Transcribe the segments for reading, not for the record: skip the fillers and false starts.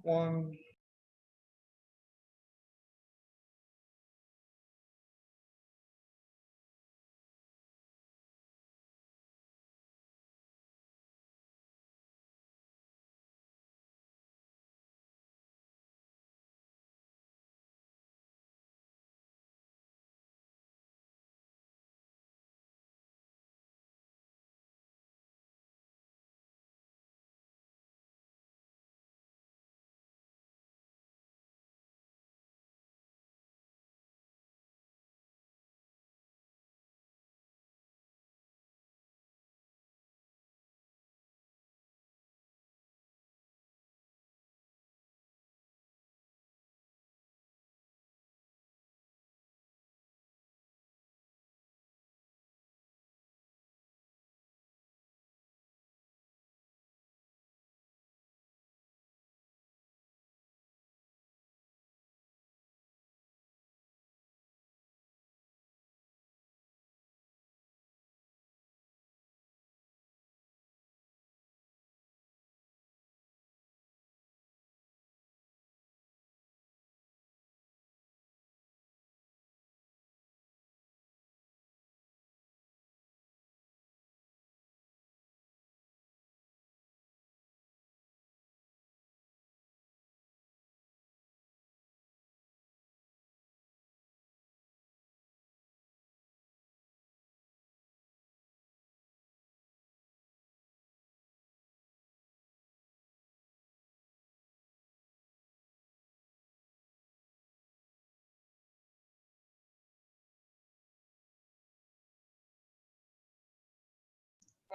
1.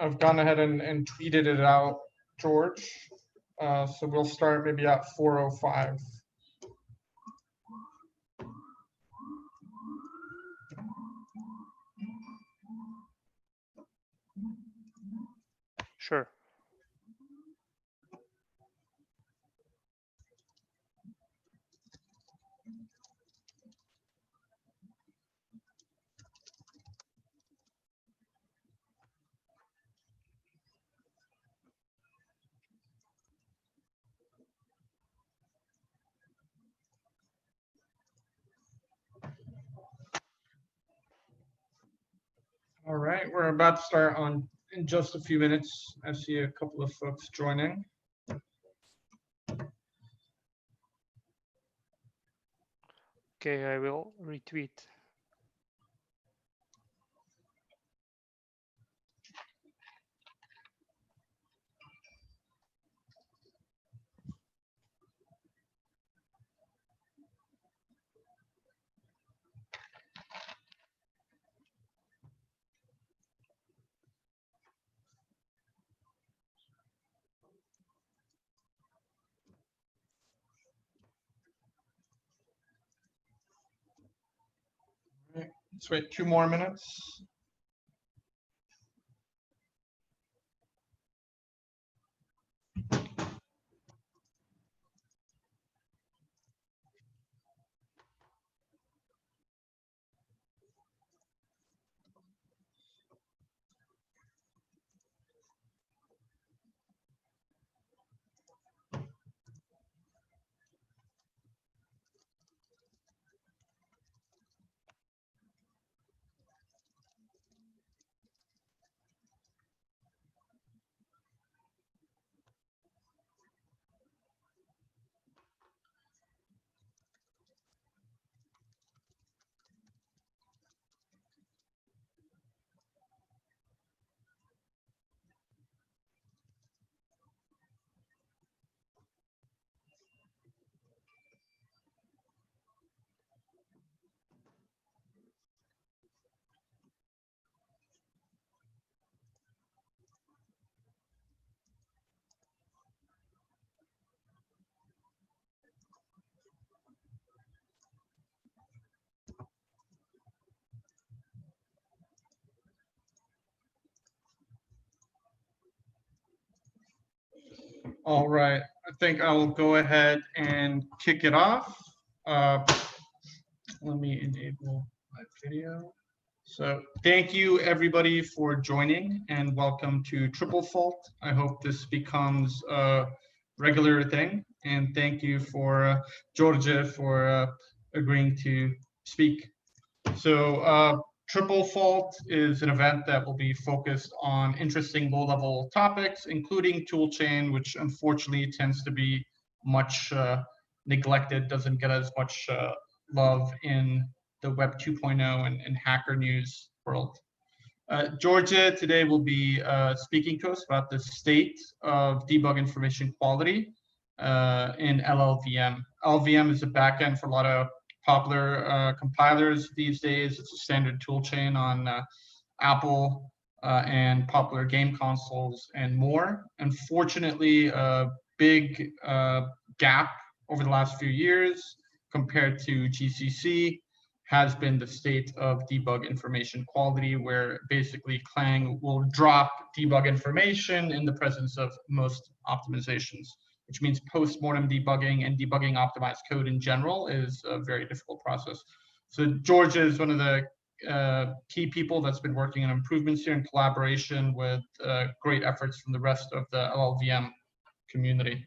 I've gone ahead and tweeted it out, George. So we'll start maybe at 4:05. Sure. All right, we're about to start in just a few minutes. I see a couple of folks joining. Okay, I will retweet. All right, let's wait 2 more minutes. All right, I think I will go ahead and kick it off. Let me enable my video. So thank you everybody for joining and welcome to Triplefault. I hope this becomes a regular thing. and thank you for Djordje for agreeing to speak. So Triplefault is an event that will be focused on interesting low-level topics, including toolchain, which unfortunately tends to be much neglected, doesn't get as much love in the Web 2.0 and hacker news world. Djordje today will be speaking to us about the state of debug information quality in LLVM. LLVM is a backend for a lot of popular compilers these days. It's a standard toolchain on Apple and popular game consoles and more. Unfortunately, a big gap over the last few years compared to GCC has been the state of debug information quality, where basically Clang will drop debug information in the presence of most optimizations, which means post-mortem debugging and debugging optimized code in general is a very difficult process. So Djordje is one of the key people that's been working on improvements here in collaboration with great efforts from the rest of the LLVM community.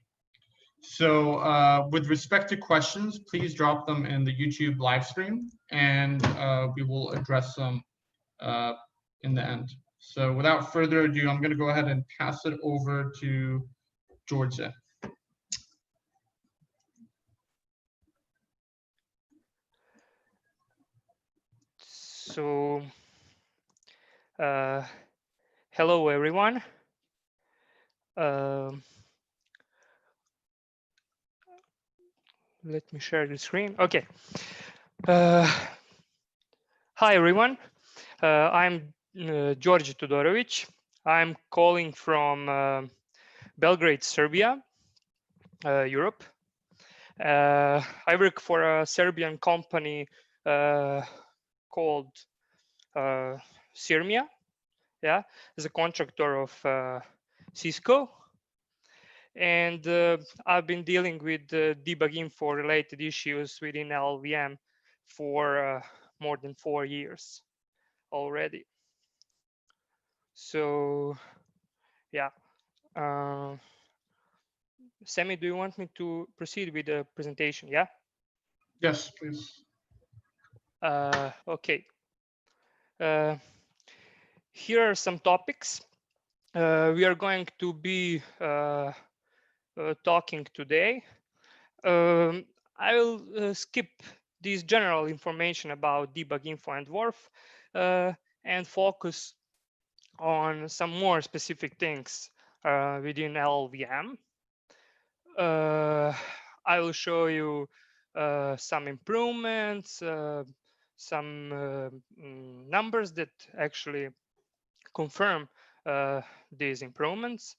So with respect to questions, please drop them in the YouTube live stream, and we will address them in the end. So without further ado, I'm going to go ahead and pass it over to Djordje. So, hello everyone. Let me share the screen. Okay. Hi everyone. I'm Djordje Todorovic. I'm calling from Belgrade, Serbia, Europe. I work for a Serbian company called Sirmia, yeah, as a contractor of Cisco. And I've been dealing with debug info related issues within LLVM for more than 4 years already. So, yeah. Sammy, do you want me to proceed with the presentation? Yeah? Yes, please. Okay. Here are some topics we are going to be talking today. I will skip this general information about debug info and Dwarf and focus on some more specific things within LLVM. I will show you some improvements, some numbers that actually confirm these improvements.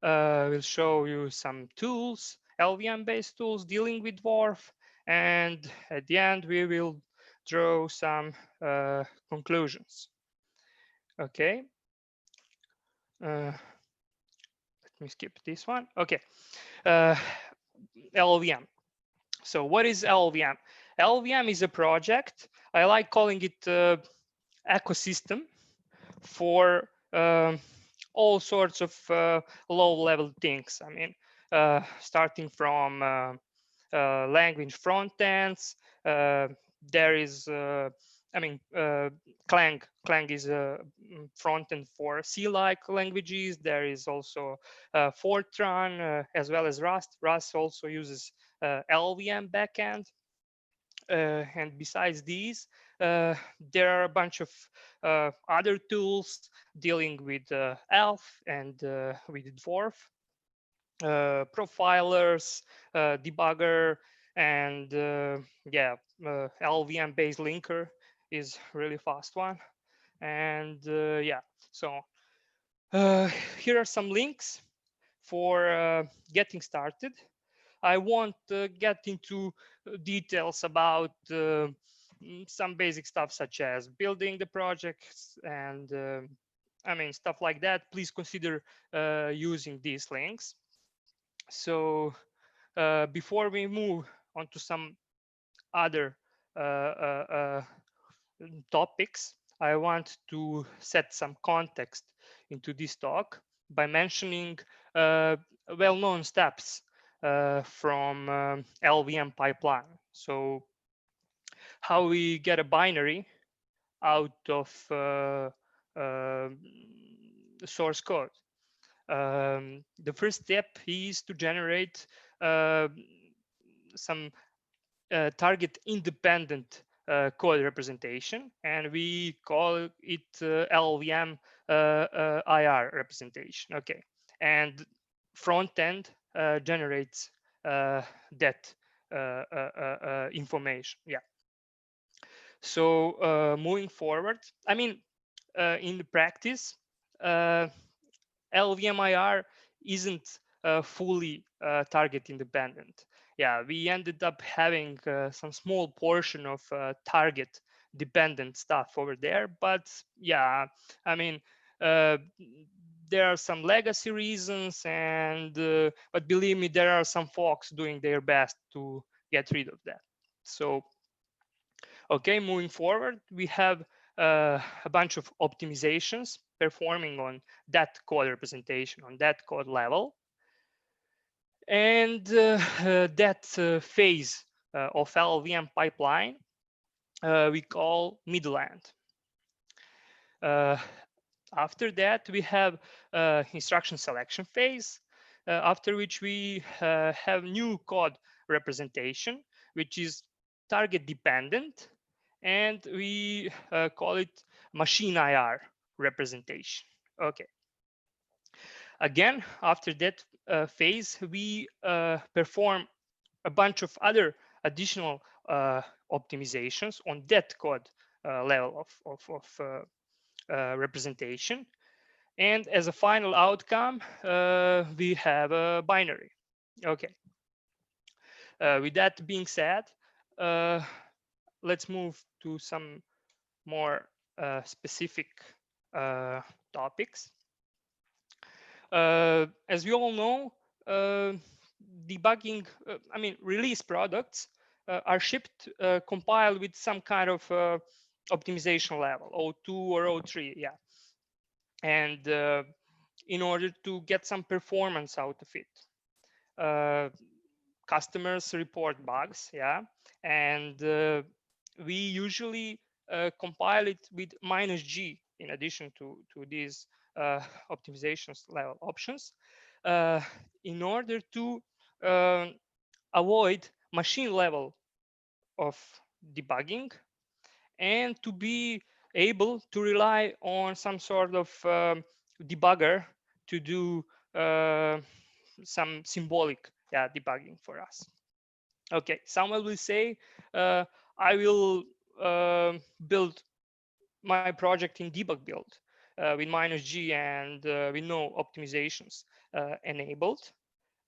We'll show you some tools, LVM-based tools dealing with Dwarf, and at the end we will draw some conclusions. Okay. Let me skip this one. Okay. LLVM. So what is LLVM? LLVM is a project. I like calling it ecosystem for all sorts of low-level things. I mean, starting from language front ends. There is, Clang is a front end for C-like languages. There is also Fortran as well as Rust. Rust also uses LLVM backend. And besides these, there are a bunch of other tools dealing with ELF and with Dwarf, profilers, debugger, and LLVM-based linker is really fast one. And yeah, so here are some links for getting started. I won't get into details about some basic stuff such as building the projects and stuff like that. Please consider using these links. So before we move on to some other topics, I want to set some context into this talk by mentioning well-known steps from LVM pipeline. So how we get a binary out of the source code. The first step is to generate some target independent code representation, and we call it LVM IR representation. Okay, and front end generates that information. Yeah. So moving forward, I mean, in the practice, LVMIR isn't fully target independent. Yeah, we ended up having some small portion of target dependent stuff over there. But yeah, I mean, uh, there are some legacy reasons, and but believe me, there are some folks doing their best to get rid of that. So okay, moving forward, we have a bunch of optimizations performing on that code representation, on that code level. And that phase of LVM pipeline we call middle end. After that, we have instruction selection phase, after which we have new code representation, which is target dependent, and we call it machine IR representation. Okay. Again, after that phase, we perform a bunch of other additional optimizations on that code level of representation. And as a final outcome, we have a binary. Okay. With that being said, let's move to some more specific topics. As we all know, debugging, I mean, release products are shipped compiled with some kind of optimization level, O2 or O3, yeah. And in order to get some performance out of it, customers report bugs, yeah, and we usually compile it with -G in addition to these optimizations level options in order to avoid machine level of debugging and to be able to rely on some sort of debugger to do some symbolic debugging for us. Okay, someone will say, I will build my project in debug build with -G and with no optimizations enabled.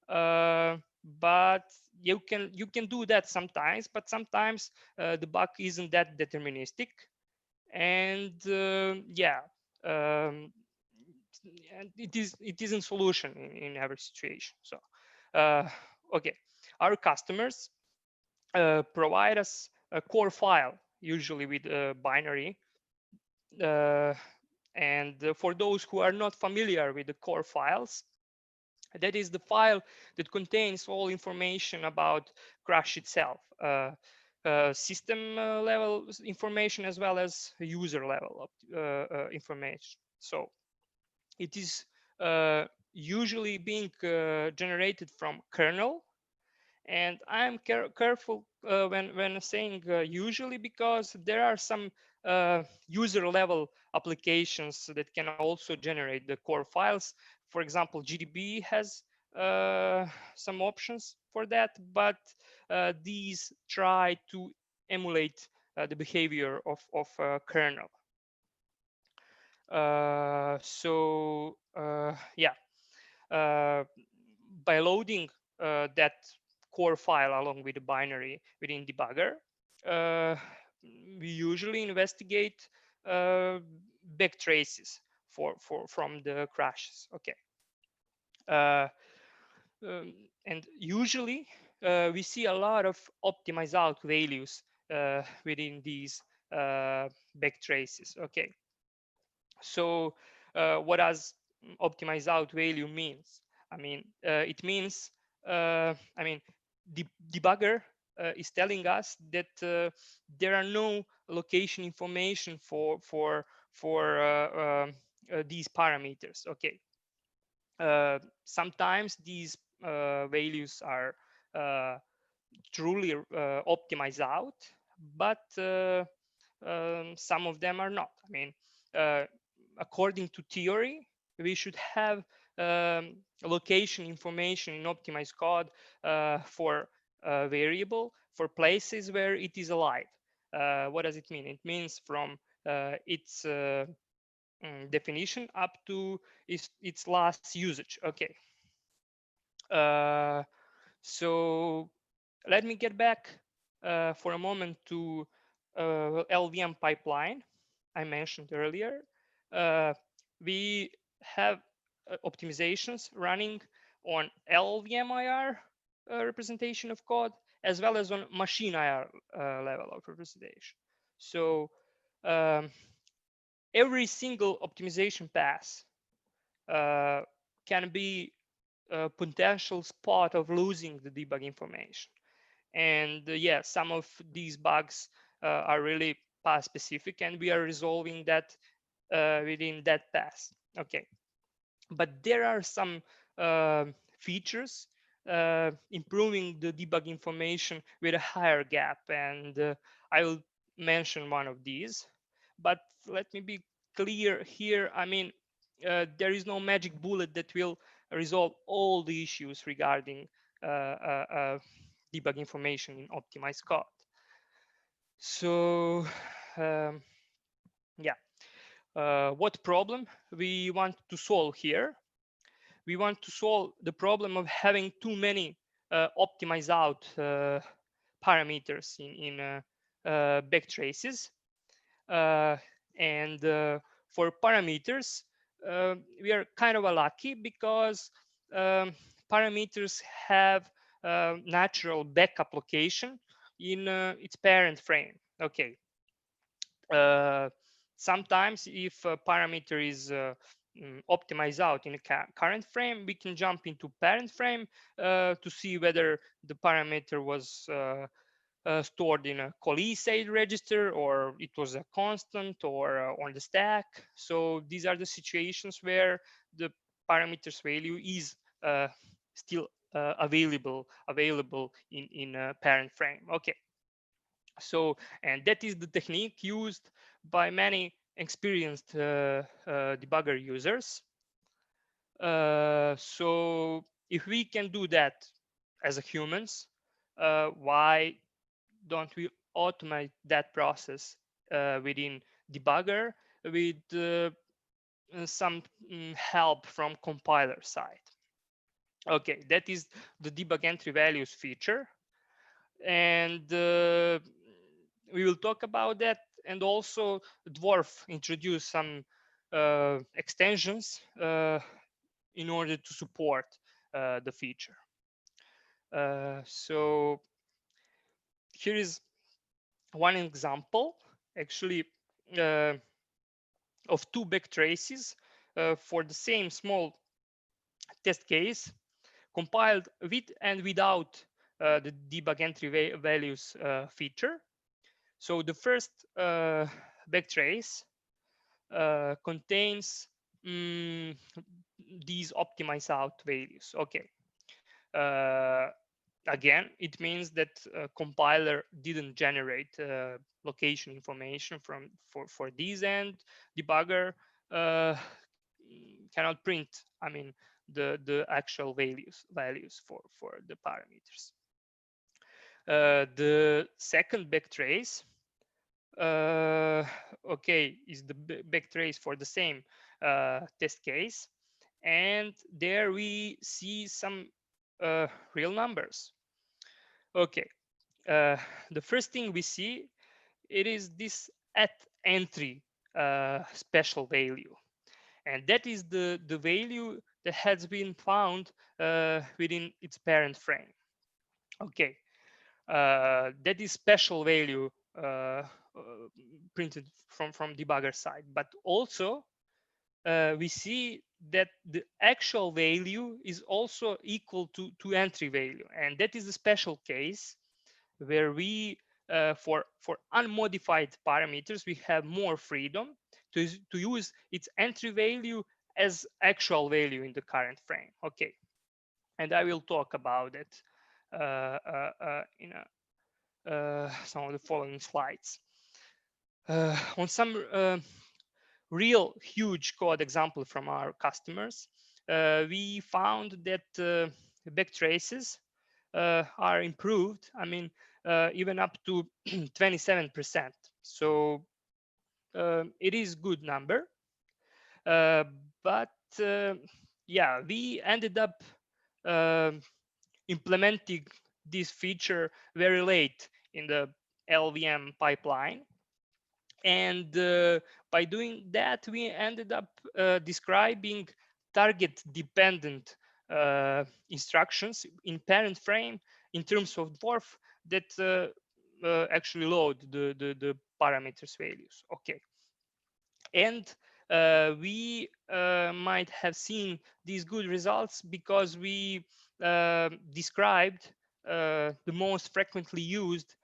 But you can do that sometimes, but sometimes the bug isn't that deterministic, and yeah, and it isn't solution in every situation. So okay, our customers provide us a core file, usually with a binary. And for those who are not familiar with the core files, that is the file that contains all information about crash itself, system level information as well as user level information. So it is usually being generated from kernel. And I'm careful when saying usually, because there are some user level applications that can also generate the core files. For example, GDB has some options for that, but these try to emulate the behavior of kernel. So yeah, by loading that core file along with the binary within debugger, we usually investigate back traces from the crashes. Okay. And usually we see a lot of optimize out values within these back traces. Okay. So what does optimize out value means? I mean, it means I mean, the debugger is telling us that there are no location information for these parameters. Okay. Sometimes these values are truly optimized out, but some of them are not. I mean, according to theory, we should have location information in optimized code for variable for places where it is alive. What does it mean? It means from its definition up to its last usage. Okay. So let me get back for a moment to LVM pipeline I mentioned earlier. We have optimizations running on LVMIR representation of code, as well as on machine IR level of representation. So every single optimization pass can be a potential spot of losing the debug information. And yeah, some of these bugs are really pass specific, and we are resolving that within that pass. Okay, but there are some features improving the debug information with a higher gap, and I will mention one of these. But let me be clear here. I mean, there is no magic bullet that will resolve all the issues regarding debug information in optimized code. So yeah, what problem we want to solve here? We want to solve the problem of having too many optimized out parameters in backtraces. And for parameters, we are kind of lucky because parameters have natural backup location in its parent frame. Okay. Sometimes if a parameter is optimized out in a current frame, we can jump into parent frame to see whether the parameter was stored in a coalesced register, or it was a constant, or on the stack. So these are the situations where the parameter's value is still available in a parent frame. Okay. So, and that is the technique used by many experienced debugger users. So if we can do that as a humans, why don't we automate that process within debugger with some help from compiler side? Okay, that is the debug entry values feature, and we will talk about that. And also Dwarf introduced some extensions in order to support the feature. So here is one example, actually, of two backtraces for the same small test case, compiled with and without the debug entry values feature. So the first backtrace contains these optimized out values. Okay. Again, it means that compiler didn't generate location information for these, and debugger cannot print, I mean, the actual values for the parameters. The second backtrace, okay, is the backtrace for the same test case, and there we see some real numbers. Okay, the first thing we see, it is this at entry special value, and that is the value that has been found within its parent frame. Okay, that is special value printed from debugger side, but also we see that the actual value is also equal to entry value, and that is a special case where we for unmodified parameters we have more freedom to use its entry value as actual value in the current frame. Okay, and I will talk about it in some of the following slides. On some real huge code example from our customers, we found that back traces are improved. I mean, even up to 27%. So it is good number. But yeah, we ended up implementing this feature very late in the LVM pipeline. And by doing that, we ended up describing target dependent instructions in parent frame in terms of dwarf that actually load the parameters values. Okay. And we might have seen these good results because we described the most frequently used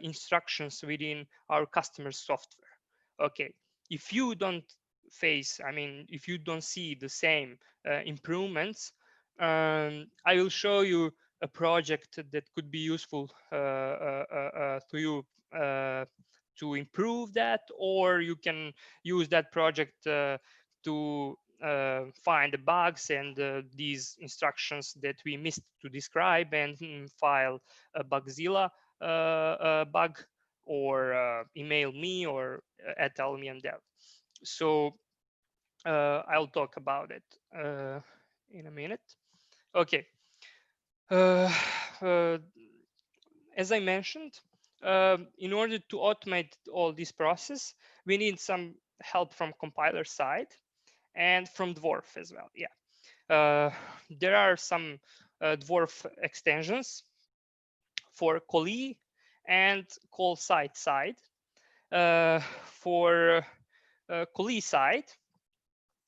instructions within our customer software. Okay, if you don't face, I mean, if you don't see the same improvements, I will show you a project that could be useful to you to improve that, or you can use that project to find the bugs and these instructions that we missed to describe and file a bugzilla bug, or email me or at LMDev. So I'll talk about it in a minute. Okay. As I mentioned, in order to automate all this process, we need some help from compiler side and from Dwarf as well. Yeah, there are some Dwarf extensions for callee and call side. For callee side,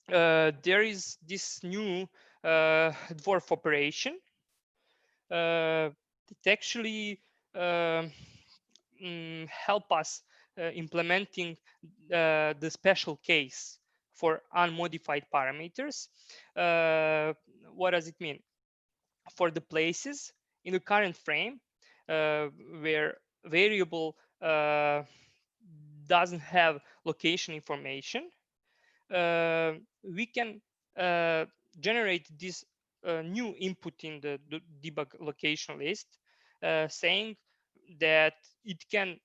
there is this new Dwarf operation that actually help us implementing the special case for unmodified parameters. What does it mean? For the places in the current frame where variable doesn't have location information, we can generate this new input in the debug location list, saying that it can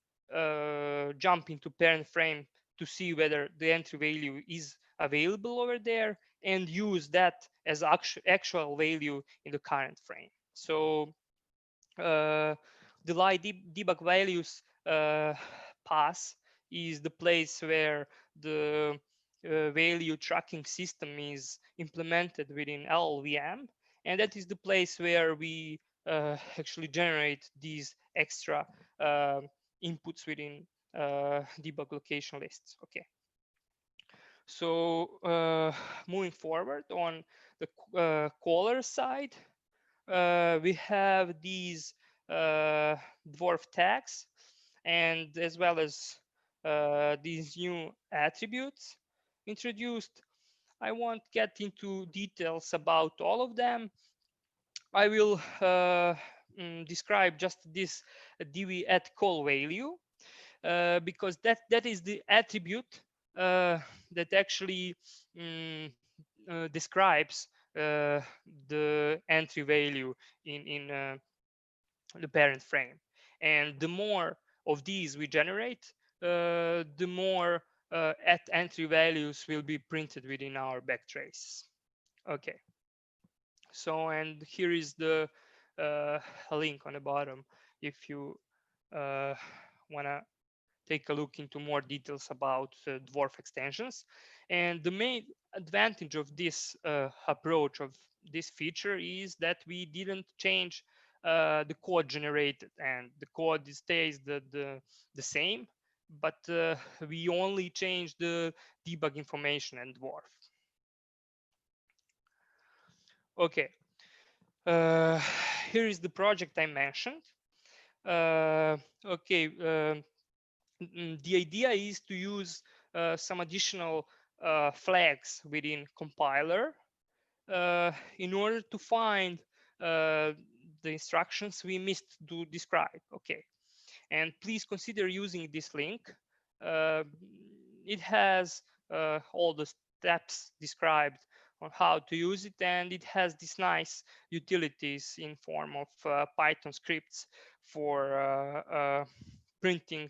jump into parent frame to see whether the entry value is available over there and use that as actual value in the current frame. So the live debug values pass is the place where the value tracking system is implemented within LLVM, and that is the place where we actually generate these extra inputs within debug location lists. Okay. So moving forward on the caller side, we have these dwarf tags, and as well as these new attributes introduced. I won't get into details about all of them. I will describe just this dv at call value because that is the attribute that actually describes the entry value in the parent frame. And the more of these we generate, the more at entry values will be printed within our backtrace. Okay. So, and here is the link on the bottom if you want to take a look into more details about dwarf extensions. And the main advantage of this approach, of this feature, is that we didn't change the code generated, and the code stays the same, but we only change the debug information and dwarf. Okay, here is the project I mentioned. Okay, the idea is to use some additional flags within compiler in order to find the instructions we missed to describe. Okay, and please consider using this link. Uh, it has all the steps described on how to use it, and it has these nice utilities in form of Python scripts for printing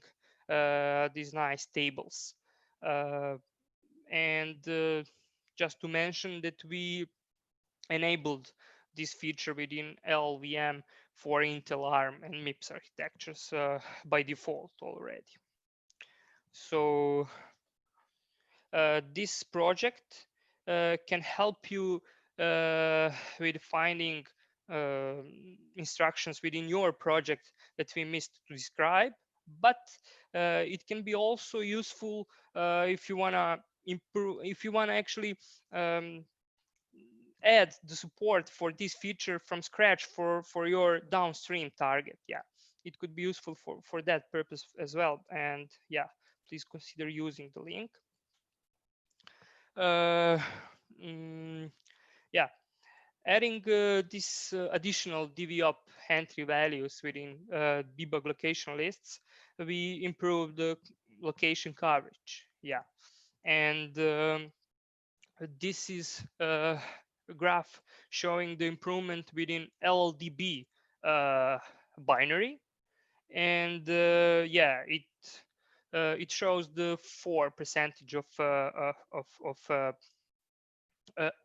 these nice tables. And just to mention that we enabled this feature within LLVM for Intel ARM and MIPS architectures by default already. So this project can help you with finding instructions within your project that we missed to describe, but it can be also useful if you want to improve, if you want to actually add the support for this feature from scratch for your downstream target. Yeah, it could be useful for that purpose as well. And yeah, please consider using the link. Yeah, adding this additional DVOP entry values within debug location lists, we improve the location coverage. Yeah, and this is a graph showing the improvement within LLDB binary, and yeah, it shows the 4% of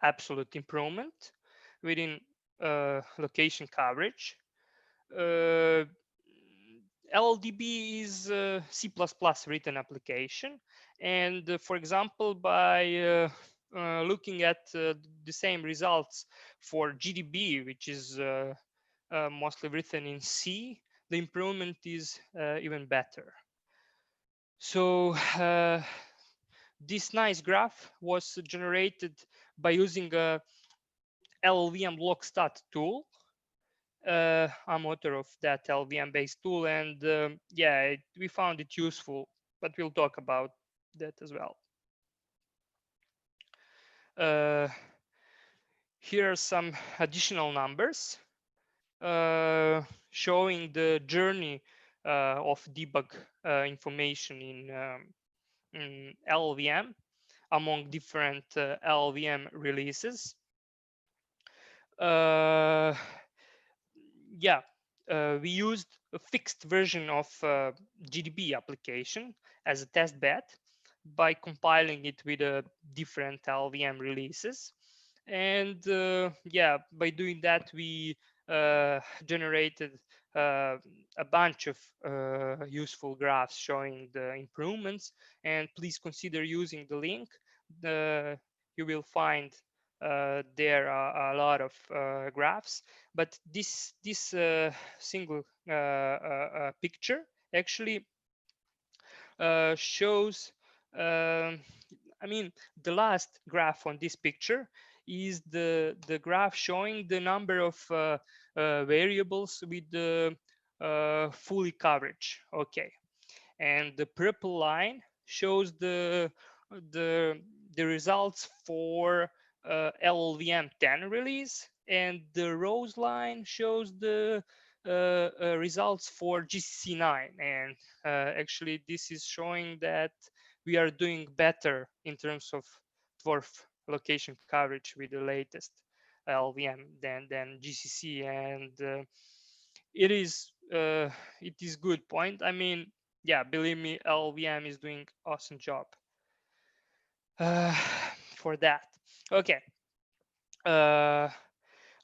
absolute improvement within location coverage. LLDB is a C++ written application, and for example, by looking at the same results for GDB, which is mostly written in C, the improvement is even better. So this nice graph was generated by using a LLVM blockstat tool. I'm author of that LLVM based tool, and yeah, we found it useful, but we'll talk about that as well. Here are some additional numbers showing the journey of debug information in LLVM among different LLVM releases. Yeah, we used a fixed version of GDB application as a test bed by compiling it with different LLVM releases. And yeah, by doing that, we generated a bunch of useful graphs showing the improvements. And please consider using the link. You will find there are a lot of graphs, but this single picture actually shows I mean, the last graph on this picture is the graph showing the number of variables with the fully coverage. Okay, and the purple line shows the results for LLVM 10 release, and the rose line shows the results for GCC 9. And actually, this is showing that we are doing better in terms of dwarf location coverage with the latest LLVM than GCC, and it is good point. I mean, yeah, believe me, LLVM is doing awesome job for that. Okay,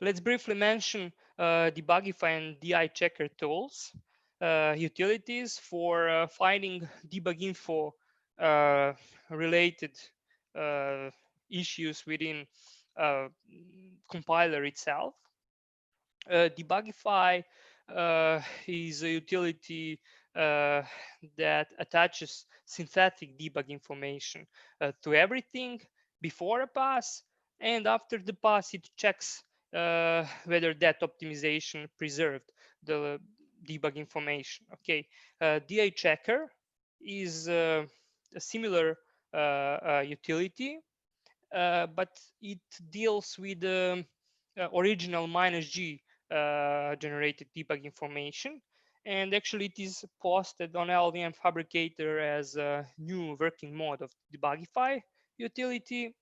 let's briefly mention Debugify and DI checker tools, utilities for finding debug info related issues within compiler itself. Debugify is a utility that attaches synthetic debug information to everything before a pass, and after the pass it checks whether that optimization preserved the debug information. Okay, DI checker is a similar utility, but it deals with the original -G generated debug information. And actually, it is posted on LVM Fabricator as a new working mode of Debugify utility.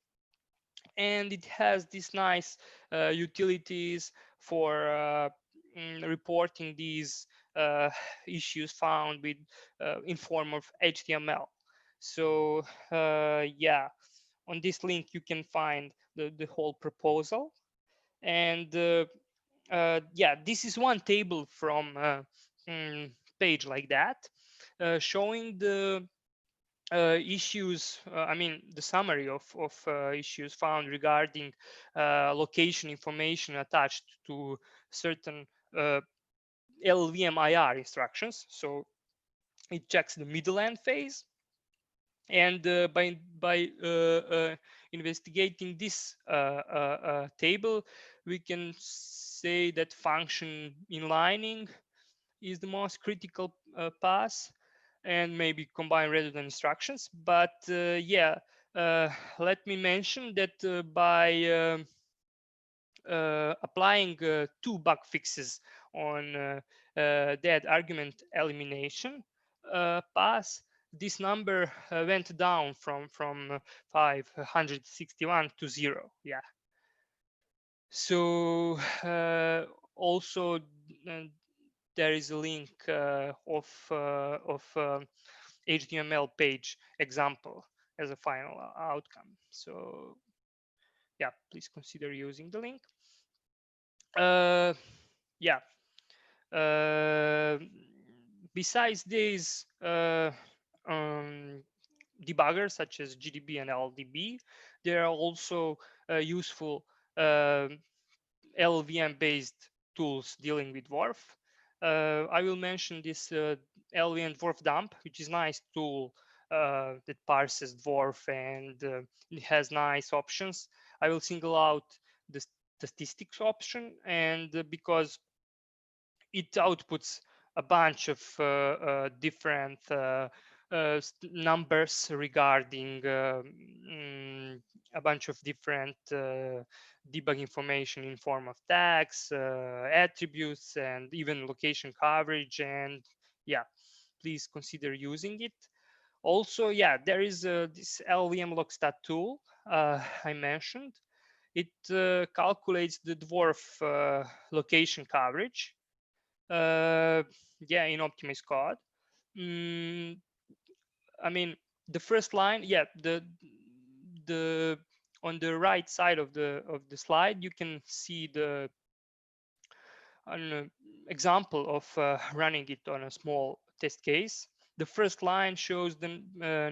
And it has these nice utilities for reporting these issues found with in form of HTML. So yeah, on this link you can find the whole proposal. And yeah, this is one table from page like that, showing the issues, I mean, the summary of issues found regarding location information attached to certain LLVM IR instructions. So it checks the middle end phase. And by investigating this table, we can say that function inlining is the most critical pass, and maybe combine redundant instructions. But yeah, let me mention that by applying 2 bug fixes on that argument elimination pass, this number went down from 561 to 0. Yeah. So also there is a link of HTML page example as a final outcome. So yeah, please consider using the link. Yeah. Besides these debuggers such as GDB and LDB, there are also useful LLVM-based tools dealing with dwarf. I will mention this LLVM dwarf dump, which is a nice tool that parses dwarf, and it has nice options. I will single out the statistics option, and because it outputs a bunch of different numbers regarding a bunch of different debug information in form of tags, attributes, and even location coverage. And yeah, please consider using it. Also, yeah, there is this LVM logstat tool I mentioned. It calculates the dwarf location coverage. Yeah, in optimized code. I mean, the first line, yeah, the on the right side of the slide, you can see the an example of running it on a small test case. The first line shows the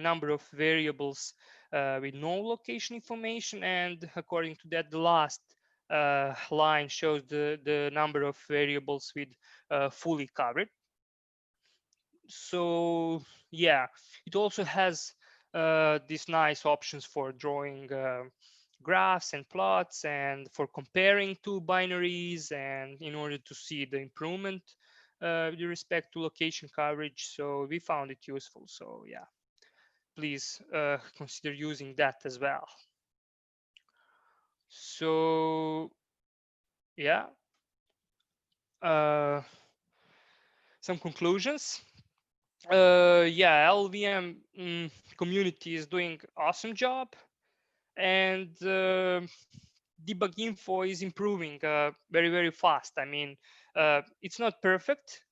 number of variables with no location information, and according to that, the last line shows the number of variables with fully covered. So yeah, it also has these nice options for drawing graphs and plots, and for comparing two binaries, and in order to see the improvement with respect to location coverage. So we found it useful. So yeah, please consider using that as well. So yeah, some conclusions. Yeah, LVM community is doing awesome job, and debug info is improving very, very fast. I mean, it's not perfect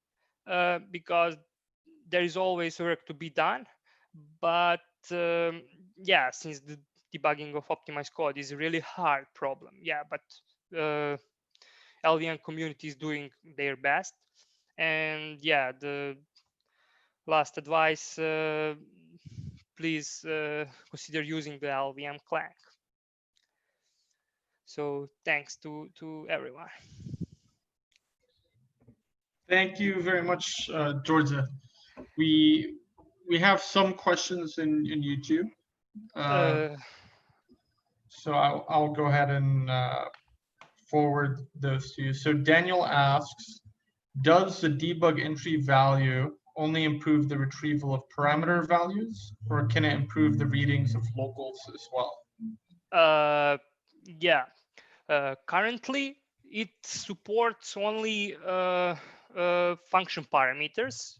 because there is always work to be done, but yeah, since the debugging of optimized code is a really hard problem. Yeah, but LVM community is doing their best. And yeah, the last advice, please consider using the LVM clang. So thanks to everyone. Thank you very much, Djordje. We have some questions in YouTube. So I'll go ahead and forward those to you. So Daniel asks, does the debug entry value only improve the retrieval of parameter values, or can it improve the readings of locals as well? Yeah. Currently, it supports only function parameters,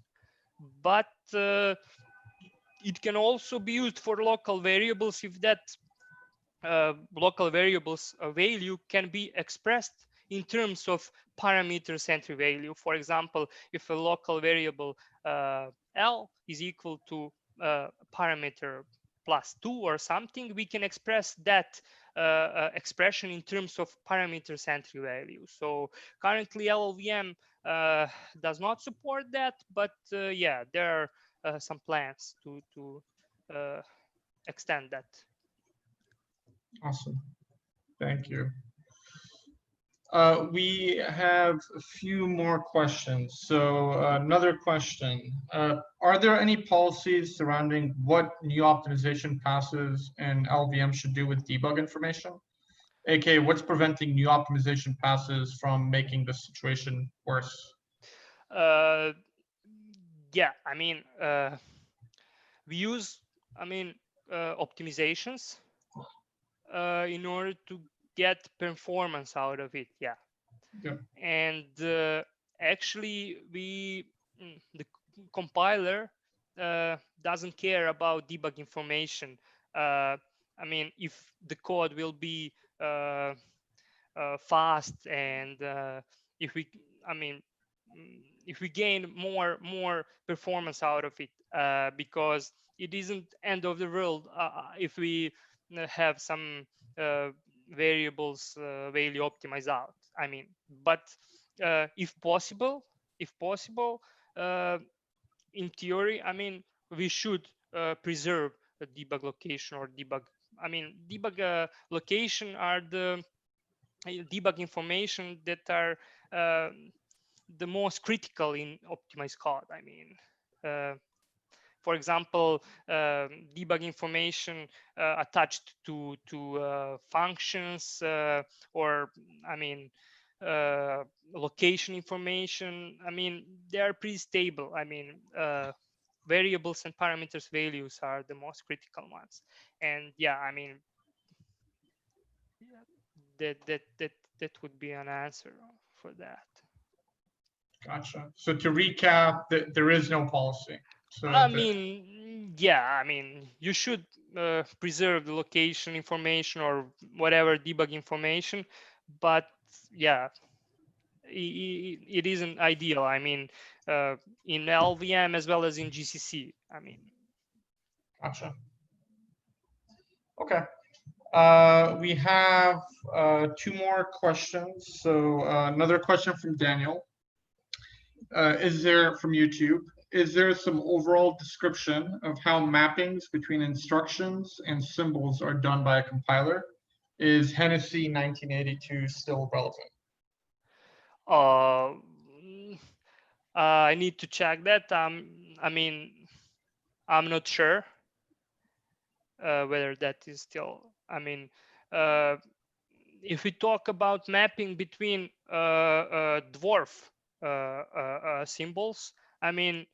but it can also be used for local variables if that local variables value can be expressed in terms of parameters entry value. For example, if a local variable L is equal to parameter +2 or something, we can express that expression in terms of parameters entry value. So currently LLVM does not support that, but yeah, there are some plans to extend that. Awesome. Thank you. We have a few more questions. So another question, are there any policies surrounding what new optimization passes and LVM should do with debug information? AKA, what's preventing new optimization passes from making the situation worse? Yeah, I mean, we use, optimizations in order to get performance out of it. Yeah. Yeah. And actually, the compiler doesn't care about debug information. I mean, if the code will be fast and if we, if we gain more performance out of it, because it isn't end of the world if we have some variables value optimized out. I mean, but if possible, in theory, I mean, we should preserve a debug location or debug. I mean, debug location are the debug information that are the most critical in optimized code. I mean, for example, debug information attached to functions, or I mean, location information. I mean, they are pretty stable. I mean, variables and parameters values are the most critical ones. And yeah, I mean, that would be an answer for that. Gotcha. So to recap, there is no policy. So I mean, yeah, I mean, you should preserve the location information or whatever debug information, but yeah, it isn't ideal. I mean, in LVM as well as in GCC. I mean, gotcha. Okay. We have two more questions. So another question from Daniel. Is there from YouTube? Is there some overall description of how mappings between instructions and symbols are done by a compiler? Is Hennessy 1982 still relevant? I need to check that. I mean, I'm not sure whether that is still. I mean, if we talk about mapping between dwarf symbols, I mean,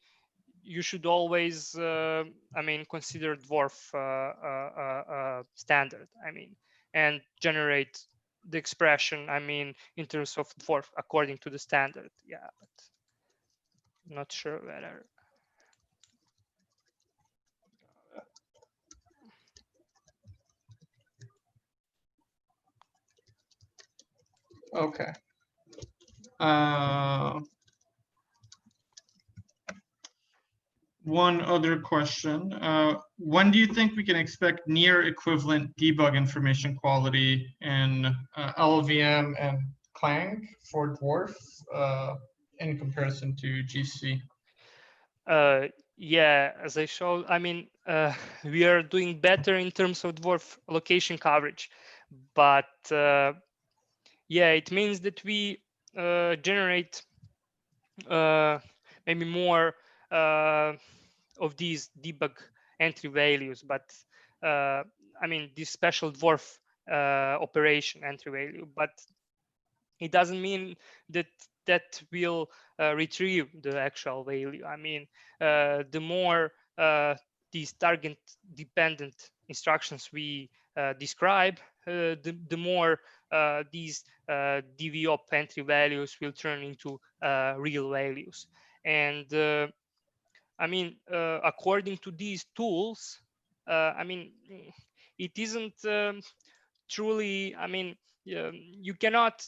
you should always, I mean, consider dwarf standard. I mean, and generate the expression. I mean, in terms of dwarf according to the standard. Yeah, but I'm not sure whether. Okay. One other question. When do you think we can expect near equivalent debug information quality in LLVM and Clang for Dwarf in comparison to GC? Yeah, as I showed, I mean, we are doing better in terms of dwarf location coverage, but yeah, it means that we generate maybe more of these debug entry values, but I mean, this special dwarf operation entry value, but it doesn't mean that that will retrieve the actual value. I mean, the more these target dependent instructions we describe, the more these DVOP entry values will turn into real values. And I mean, according to these tools, I mean, it isn't truly, I mean, you cannot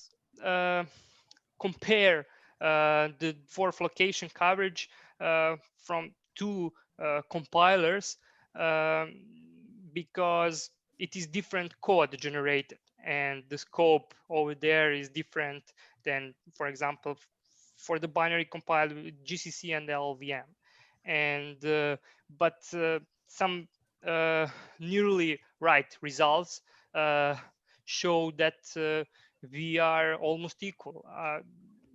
compare the fourth location coverage from two compilers because it is different code generated, and the scope over there is different than, for example, for the binary compiled with GCC and LLVM. And but some nearly right results show that we are almost equal.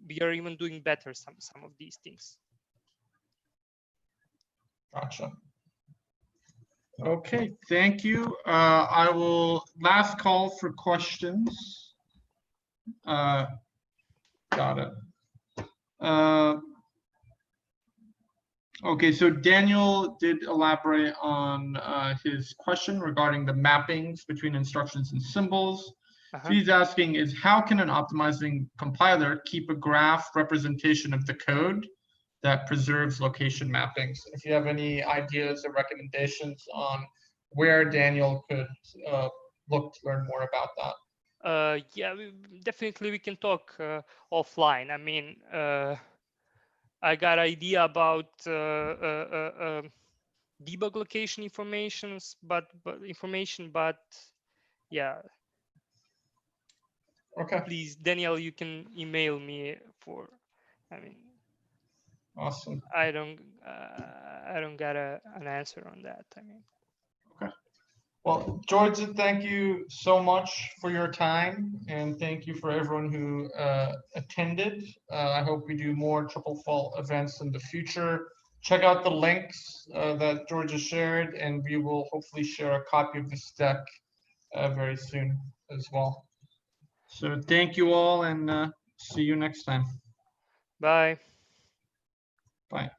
We are even doing better some of these things. Gotcha. Okay, thank you. I will last call for questions. Got it. Okay, so Daniel did elaborate on his question regarding the mappings between instructions and symbols. So he's asking is how can an optimizing compiler keep a graph representation of the code that preserves location mappings? If you have any ideas or recommendations on where Daniel could look to learn more about that. Yeah, definitely we can talk offline. I mean, I got idea about debug location informations, but yeah. Okay. Please, Daniel, you can email me for. I mean. Awesome. I don't got an answer on that. I mean. Okay. Well, Djordje, thank you so much for your time, and thank you for everyone who attended. I hope we do more Triplefault events in the future. Check out the links that Djordje shared, and we will hopefully share a copy of this deck very soon as well. So thank you all, and see you next time. Bye. Bye.